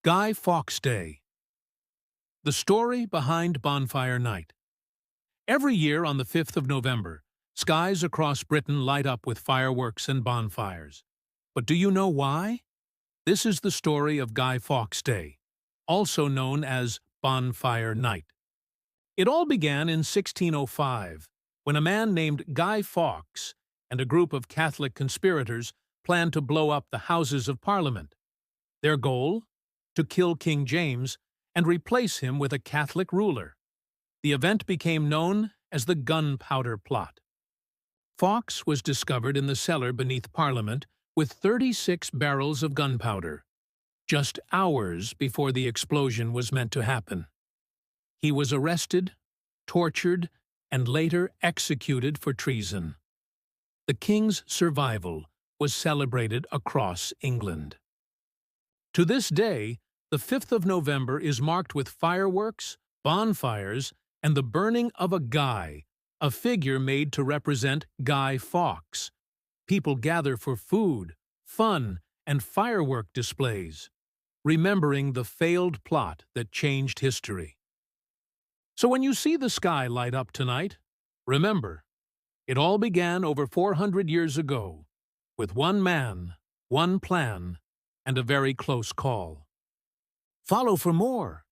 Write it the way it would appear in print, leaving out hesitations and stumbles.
Guy Fawkes Day. The story behind Bonfire Night. Every year on the 5th of November, skies across Britain light up with fireworks and bonfires. But do you know why? This is the story of Guy Fawkes Day, also known as Bonfire Night. It all began in 1605, when a man named Guy Fawkes and a group of Catholic conspirators planned to blow up the Houses of Parliament. Their goal? To kill King James and replace him with a Catholic ruler. The event became known as the Gunpowder Plot. Fawkes was discovered in the cellar beneath Parliament with 36 barrels of gunpowder, just hours before the explosion was meant to happen. He was arrested, tortured, and later executed for treason. The king's survival was celebrated across England. To this day, the 5th of November is marked with fireworks, bonfires, and the burning of a guy, a figure made to represent Guy Fawkes. People gather for food, fun, and firework displays, remembering the failed plot that changed history. So when you see the sky light up tonight, remember, it all began over 400 years ago, with one man, one plan, and a very close call. Follow for more.